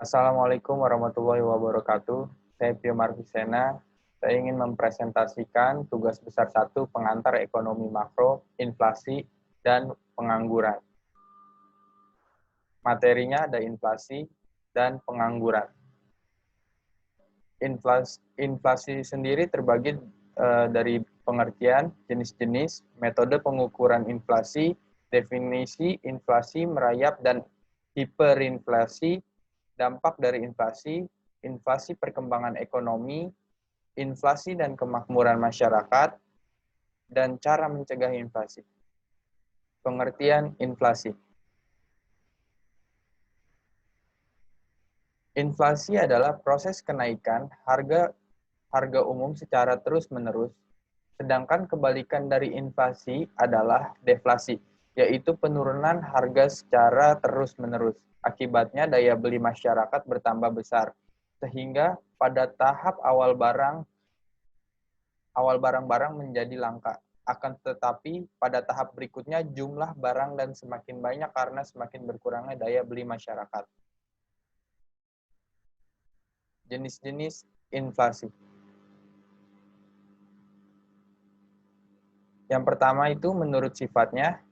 Assalamualaikum warahmatullahi wabarakatuh. Saya Pio Marvisena. Saya ingin mempresentasikan tugas besar 1 pengantar ekonomi makro, inflasi, dan pengangguran. Materinya ada inflasi dan pengangguran. Inflasi sendiri terbagi dari pengertian, jenis-jenis, metode pengukuran inflasi, definisi inflasi merayap dan hiperinflasi, dampak dari inflasi, inflasi perkembangan ekonomi, inflasi dan kemakmuran masyarakat, dan cara mencegah inflasi. Pengertian inflasi. Inflasi adalah proses kenaikan harga umum secara terus-menerus, sedangkan kebalikan dari inflasi adalah deflasi, yaitu penurunan harga secara terus-menerus. Akibatnya daya beli masyarakat bertambah besar, sehingga pada tahap awal barang-barang menjadi langka. Akan tetapi pada tahap berikutnya jumlah barang dan semakin banyak karena semakin berkurangnya daya beli masyarakat. Jenis-jenis inflasi. Yang pertama itu menurut sifatnya,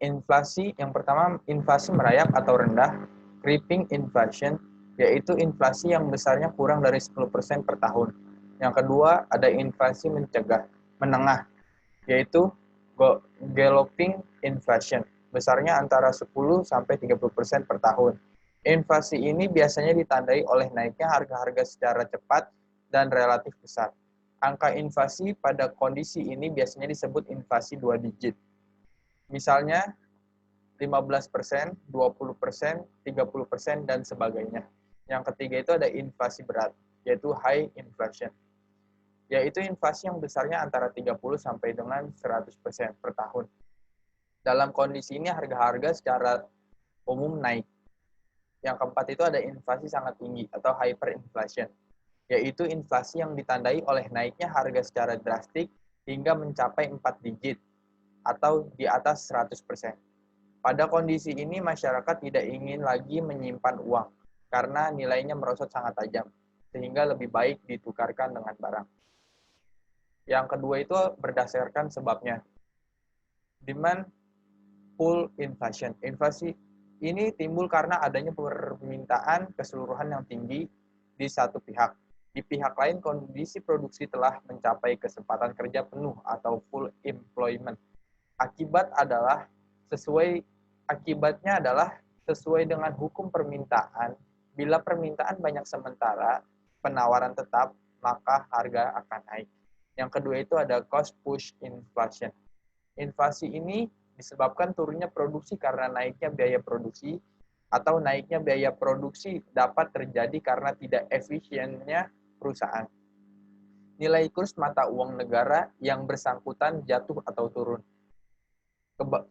yang pertama inflasi merayap atau rendah, creeping inflation, yaitu inflasi yang besarnya kurang dari 10% per tahun. Yang kedua ada inflasi menengah, yaitu galloping inflation, besarnya antara 10 sampai 30% per tahun. Inflasi ini biasanya ditandai oleh naiknya harga-harga secara cepat dan relatif besar. Angka inflasi pada kondisi ini biasanya disebut inflasi 2 digit. Misalnya 15%, 20%, 30%, dan sebagainya. Yang ketiga itu ada inflasi berat, yaitu high inflation, yaitu inflasi yang besarnya antara 30 sampai dengan 100% per tahun. Dalam kondisi ini harga-harga secara umum naik. Yang keempat itu ada inflasi sangat tinggi atau hyperinflation, yaitu inflasi yang ditandai oleh naiknya harga secara drastik hingga mencapai 4 digit atau di atas 100%. Pada kondisi ini masyarakat tidak ingin lagi menyimpan uang karena nilainya merosot sangat tajam, sehingga lebih baik ditukarkan dengan barang. Yang kedua itu berdasarkan sebabnya. Demand pull inflation. Inflasi ini timbul karena adanya permintaan keseluruhan yang tinggi di satu pihak. Di pihak lain, kondisi produksi telah mencapai kesempatan kerja penuh atau full employment. Akibatnya adalah sesuai dengan hukum permintaan. Bila permintaan banyak sementara penawaran tetap, maka harga akan naik. Yang kedua itu ada cost push inflation. Inflasi ini disebabkan turunnya produksi karena naiknya biaya produksi, atau naiknya biaya produksi dapat terjadi karena tidak efisiennya perusahaan. Nilai kurs mata uang negara yang bersangkutan jatuh atau turun.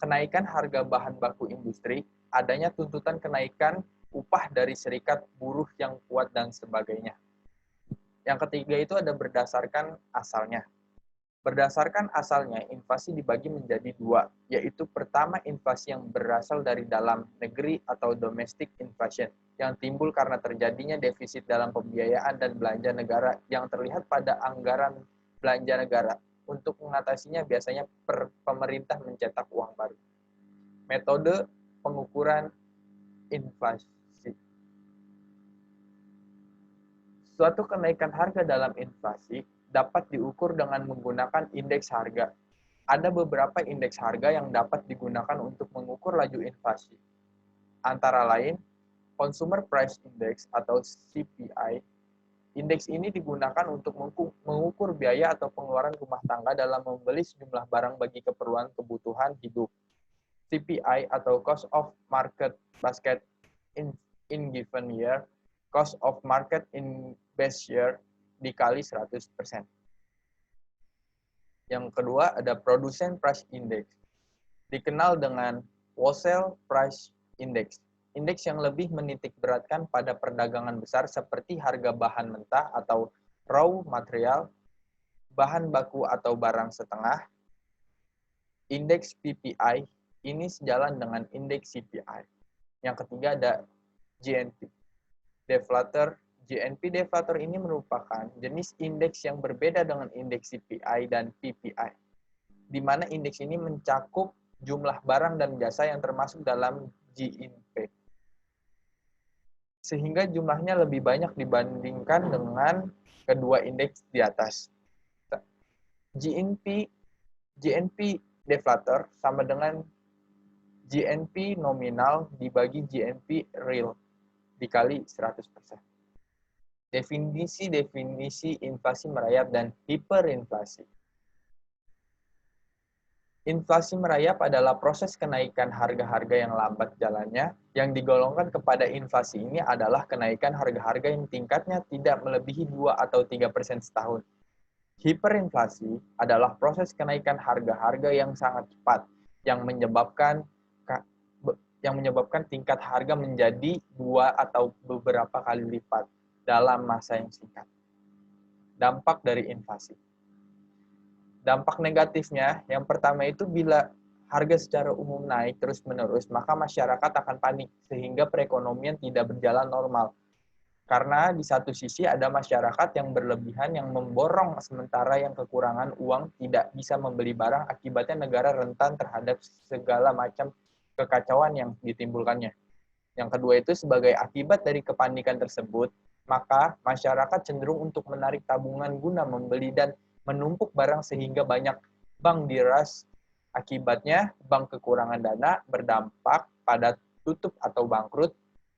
Kenaikan harga bahan baku industri, adanya tuntutan kenaikan upah dari serikat buruh yang kuat, dan sebagainya. Yang ketiga itu ada berdasarkan asalnya. Berdasarkan asalnya, inflasi dibagi menjadi dua, yaitu pertama inflasi yang berasal dari dalam negeri atau domestic inflation, yang timbul karena terjadinya defisit dalam pembiayaan dan belanja negara yang terlihat pada anggaran belanja negara. Untuk mengatasinya biasanya pemerintah mencetak uang baru. Metode pengukuran inflasi. Suatu kenaikan harga dalam inflasi dapat diukur dengan menggunakan indeks harga. Ada beberapa indeks harga yang dapat digunakan untuk mengukur laju inflasi. Antara lain, Consumer Price Index atau CPI. Indeks ini digunakan untuk mengukur biaya atau pengeluaran rumah tangga dalam membeli sejumlah barang bagi keperluan kebutuhan hidup. CPI atau Cost of Market Basket in given year, Cost of Market in base year, dikali 100%. Yang kedua ada Producer Price Index, dikenal dengan Wholesale Price Index. Indeks yang lebih menitik beratkan pada perdagangan besar seperti harga bahan mentah atau raw material, bahan baku atau barang setengah. Indeks PPI ini sejalan dengan indeks CPI. Yang ketiga ada GNP. deflator. GNP deflator ini merupakan jenis indeks yang berbeda dengan indeks CPI dan PPI, di mana indeks ini mencakup jumlah barang dan jasa yang termasuk dalam GNP, sehingga jumlahnya lebih banyak dibandingkan dengan kedua indeks di atas. GNP deflator sama dengan GNP nominal dibagi GNP real dikali 100%. Definisi inflasi merayap dan hiperinflasi. Inflasi merayap adalah proses kenaikan harga-harga yang lambat jalannya. Yang digolongkan kepada inflasi ini adalah kenaikan harga-harga yang tingkatnya tidak melebihi 2 atau 3% setahun. Hiperinflasi adalah proses kenaikan harga-harga yang sangat cepat, yang menyebabkan tingkat harga menjadi 2 atau beberapa kali lipat dalam masa yang singkat. Dampak dari inflasi. Dampak negatifnya, yang pertama itu bila harga secara umum naik terus-menerus, maka masyarakat akan panik sehingga perekonomian tidak berjalan normal. Karena di satu sisi ada masyarakat yang berlebihan yang memborong sementara yang kekurangan uang tidak bisa membeli barang, akibatnya negara rentan terhadap segala macam kekacauan yang ditimbulkannya. Yang kedua itu sebagai akibat dari kepanikan tersebut, maka masyarakat cenderung untuk menarik tabungan guna membeli dan menumpuk barang sehingga banyak bank diras. Akibatnya, bank kekurangan dana berdampak pada tutup atau bangkrut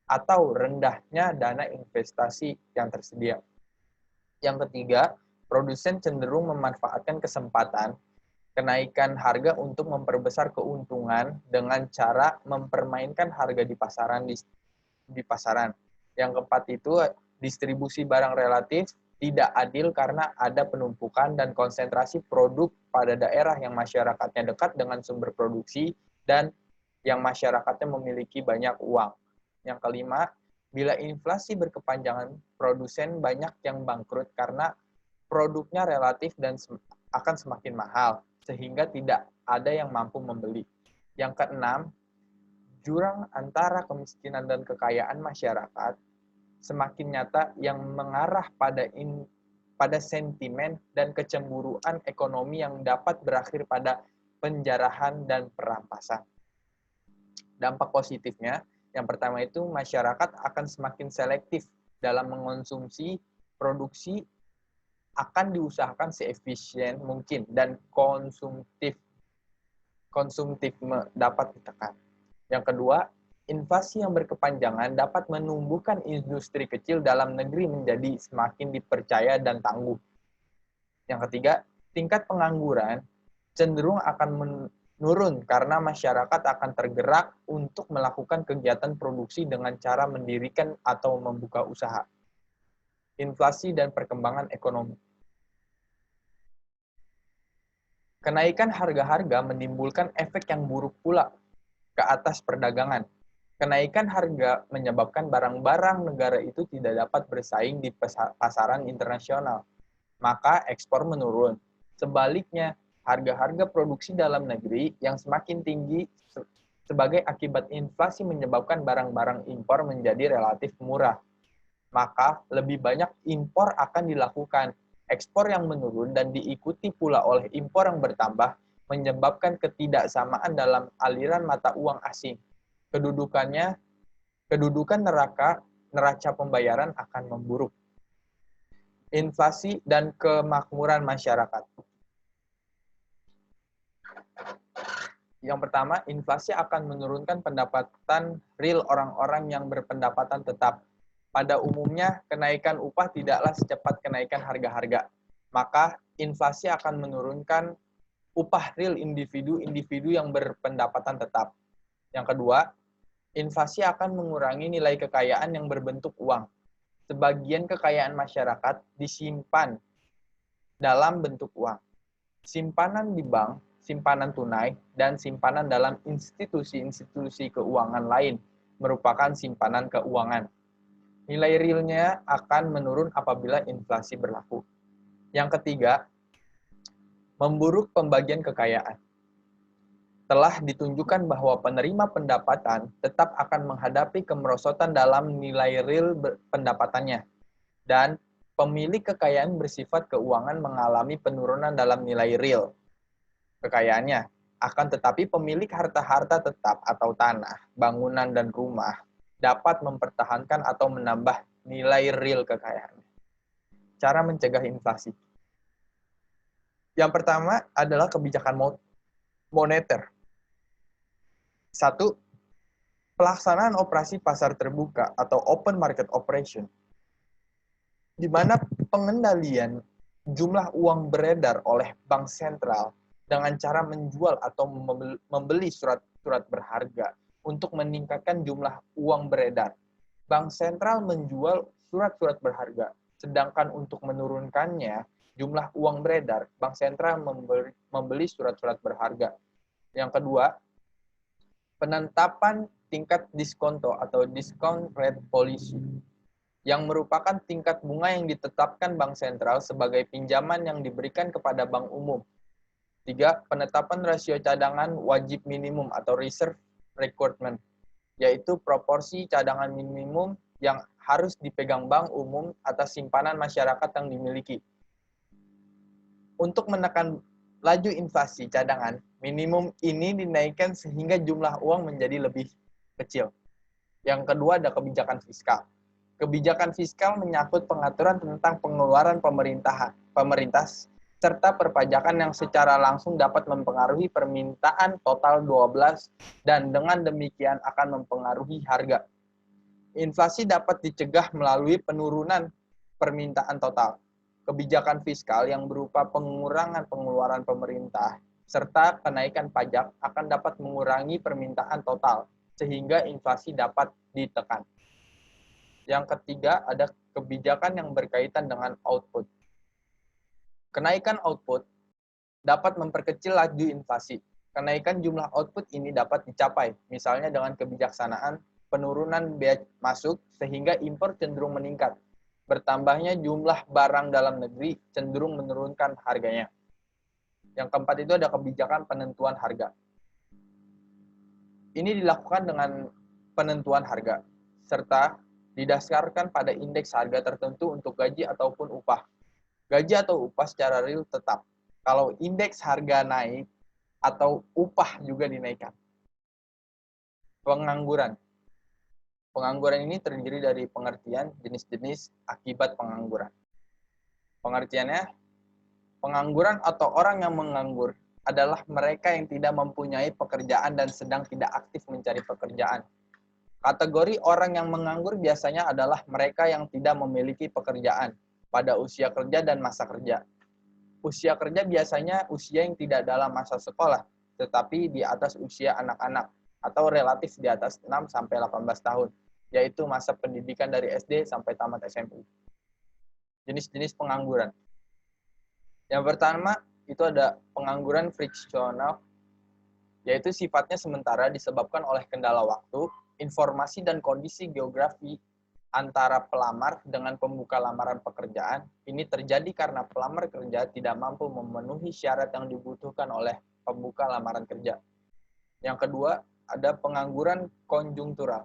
atau rendahnya dana investasi yang tersedia. Yang ketiga, produsen cenderung memanfaatkan kesempatan kenaikan harga untuk memperbesar keuntungan dengan cara mempermainkan harga di pasaran. Yang keempat itu distribusi barang relatif tidak adil karena ada penumpukan dan konsentrasi produk pada daerah yang masyarakatnya dekat dengan sumber produksi dan yang masyarakatnya memiliki banyak uang. Yang kelima, bila inflasi berkepanjangan, produsen banyak yang bangkrut karena produknya relatif dan akan semakin mahal, sehingga tidak ada yang mampu membeli. Yang keenam, jurang antara kemiskinan dan kekayaan masyarakat semakin nyata yang mengarah pada sentimen dan kecemburuan ekonomi yang dapat berakhir pada penjarahan dan perampasan. Dampak positifnya, yang pertama itu masyarakat akan semakin selektif dalam mengonsumsi, produksi akan diusahakan seefisien mungkin dan konsumtifme dapat ditekan. Yang kedua, inflasi yang berkepanjangan dapat menumbuhkan industri kecil dalam negeri menjadi semakin dipercaya dan tangguh. Yang ketiga, tingkat pengangguran cenderung akan menurun karena masyarakat akan tergerak untuk melakukan kegiatan produksi dengan cara mendirikan atau membuka usaha. Inflasi dan perkembangan ekonomi. Kenaikan harga-harga menimbulkan efek yang buruk pula ke atas perdagangan. Kenaikan harga menyebabkan barang-barang negara itu tidak dapat bersaing di pasaran internasional, maka ekspor menurun. Sebaliknya, harga-harga produksi dalam negeri yang semakin tinggi sebagai akibat inflasi menyebabkan barang-barang impor menjadi relatif murah. Maka lebih banyak impor akan dilakukan. Ekspor yang menurun dan diikuti pula oleh impor yang bertambah menyebabkan ketidaksamaan dalam aliran mata uang asing. Kedudukan neraca pembayaran akan memburuk. Inflasi dan kemakmuran masyarakat. Yang pertama, inflasi akan menurunkan pendapatan real orang-orang yang berpendapatan tetap. Pada umumnya, kenaikan upah tidaklah secepat kenaikan harga-harga. Maka, inflasi akan menurunkan upah real individu-individu yang berpendapatan tetap. Yang kedua, inflasi akan mengurangi nilai kekayaan yang berbentuk uang. Sebagian kekayaan masyarakat disimpan dalam bentuk uang. Simpanan di bank, simpanan tunai, dan simpanan dalam institusi-institusi keuangan lain merupakan simpanan keuangan. Nilai realnya akan menurun apabila inflasi berlaku. Yang ketiga, memburuk pembagian kekayaan. telah ditunjukkan bahwa penerima pendapatan tetap akan menghadapi kemerosotan dalam nilai real pendapatannya, dan pemilik kekayaan bersifat keuangan mengalami penurunan dalam nilai real kekayaannya. Akan tetapi pemilik harta-harta tetap atau tanah, bangunan, dan rumah dapat mempertahankan atau menambah nilai real kekayaannya. Cara mencegah inflasi. Yang pertama adalah kebijakan moneter. Satu, pelaksanaan operasi pasar terbuka atau open market operation, di mana pengendalian jumlah uang beredar oleh bank sentral dengan cara menjual atau membeli surat-surat berharga untuk meningkatkan jumlah uang beredar. Bank sentral menjual surat-surat berharga, sedangkan untuk menurunkannya jumlah uang beredar, bank sentral membeli surat-surat berharga. Yang kedua, penetapan tingkat diskonto atau discount rate policy, yang merupakan tingkat bunga yang ditetapkan bank sentral sebagai pinjaman yang diberikan kepada bank umum. 3. Penetapan rasio cadangan wajib minimum atau reserve requirement, yaitu proporsi cadangan minimum yang harus dipegang bank umum atas simpanan masyarakat yang dimiliki. Untuk menekan laju inflasi cadangan, minimum ini dinaikkan sehingga jumlah uang menjadi lebih kecil. Yang kedua ada kebijakan fiskal. Kebijakan fiskal menyangkut pengaturan tentang pengeluaran pemerintah serta perpajakan yang secara langsung dapat mempengaruhi permintaan total 12 dan dengan demikian akan mempengaruhi harga. Inflasi dapat dicegah melalui penurunan permintaan total. Kebijakan fiskal yang berupa pengurangan pengeluaran pemerintah serta kenaikan pajak akan dapat mengurangi permintaan total sehingga inflasi dapat ditekan. Yang ketiga ada kebijakan yang berkaitan dengan output. Kenaikan output dapat memperkecil laju inflasi. Kenaikan jumlah output ini dapat dicapai, misalnya dengan kebijaksanaan penurunan biaya masuk sehingga impor cenderung meningkat. Bertambahnya jumlah barang dalam negeri cenderung menurunkan harganya. Yang keempat itu ada kebijakan penentuan harga. Ini dilakukan dengan penentuan harga, serta didasarkan pada indeks harga tertentu untuk gaji ataupun upah. Gaji atau upah secara real tetap. Kalau indeks harga naik atau upah juga dinaikkan. Pengangguran. Pengangguran ini terdiri dari pengertian jenis-jenis akibat pengangguran. Pengertiannya, pengangguran atau orang yang menganggur adalah mereka yang tidak mempunyai pekerjaan dan sedang tidak aktif mencari pekerjaan. Kategori orang yang menganggur biasanya adalah mereka yang tidak memiliki pekerjaan pada usia kerja dan masa kerja. Usia kerja biasanya usia yang tidak dalam masa sekolah, tetapi di atas usia anak-anak atau relatif di atas 6-18 tahun, yaitu masa pendidikan dari SD sampai tamat SMP. Jenis-jenis pengangguran. Yang pertama, itu ada pengangguran friksional, yaitu sifatnya sementara disebabkan oleh kendala waktu, informasi, dan kondisi geografi antara pelamar dengan pembuka lamaran pekerjaan. Ini terjadi karena pelamar kerja tidak mampu memenuhi syarat yang dibutuhkan oleh pembuka lamaran kerja. Yang kedua, ada pengangguran konjungtural.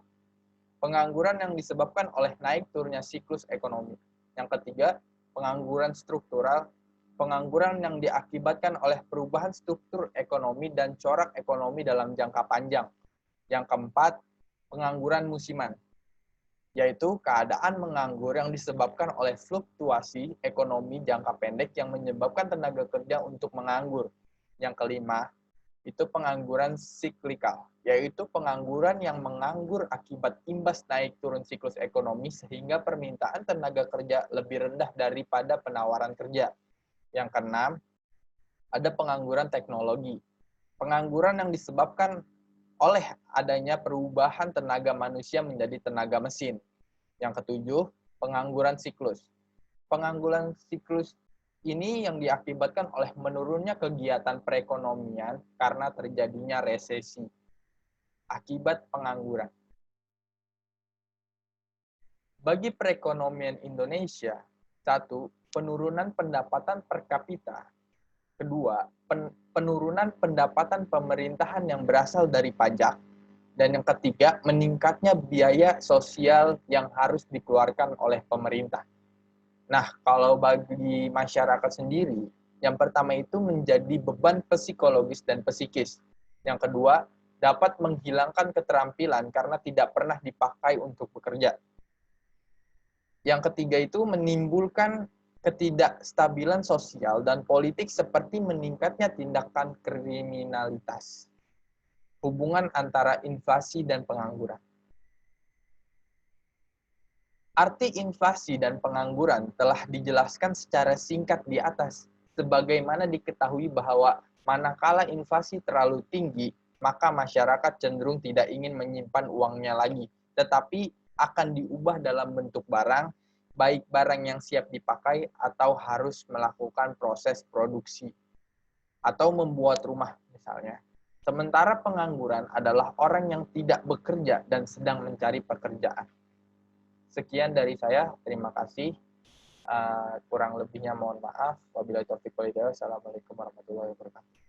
Pengangguran yang disebabkan oleh naik turunnya siklus ekonomi. Yang ketiga, pengangguran struktural. Pengangguran yang diakibatkan oleh perubahan struktur ekonomi dan corak ekonomi dalam jangka panjang. Yang keempat, pengangguran musiman, yaitu keadaan menganggur yang disebabkan oleh fluktuasi ekonomi jangka pendek yang menyebabkan tenaga kerja untuk menganggur. Yang kelima, itu pengangguran siklikal, yaitu pengangguran yang menganggur akibat imbas naik turun siklus ekonomi sehingga permintaan tenaga kerja lebih rendah daripada penawaran kerja. Yang keenam, ada pengangguran teknologi. Pengangguran yang disebabkan oleh adanya perubahan tenaga manusia menjadi tenaga mesin. Yang ketujuh, pengangguran siklus. Pengangguran siklus ini yang diakibatkan oleh menurunnya kegiatan perekonomian karena terjadinya resesi akibat pengangguran. Bagi perekonomian Indonesia, satu, penurunan pendapatan per kapita Kedua, penurunan pendapatan pemerintahan yang berasal dari pajak. Dan yang ketiga, meningkatnya biaya sosial yang harus dikeluarkan oleh pemerintah. Nah, kalau bagi masyarakat sendiri, yang pertama itu menjadi beban psikologis dan psikis. Yang kedua, dapat menghilangkan keterampilan karena tidak pernah dipakai untuk bekerja. Yang ketiga itu menimbulkan ketidakstabilan sosial dan politik seperti meningkatnya tindakan kriminalitas. Hubungan antara inflasi dan pengangguran. Arti inflasi dan pengangguran telah dijelaskan secara singkat di atas, sebagaimana diketahui bahwa manakala inflasi terlalu tinggi, maka masyarakat cenderung tidak ingin menyimpan uangnya lagi, tetapi akan diubah dalam bentuk barang, baik barang yang siap dipakai atau harus melakukan proses produksi, atau membuat rumah misalnya. Sementara pengangguran adalah orang yang tidak bekerja dan sedang mencari pekerjaan. Sekian dari saya, terima kasih. Kurang lebihnya mohon maaf. Wabillahi taufiq wal hidayah. Assalamualaikum warahmatullahi wabarakatuh.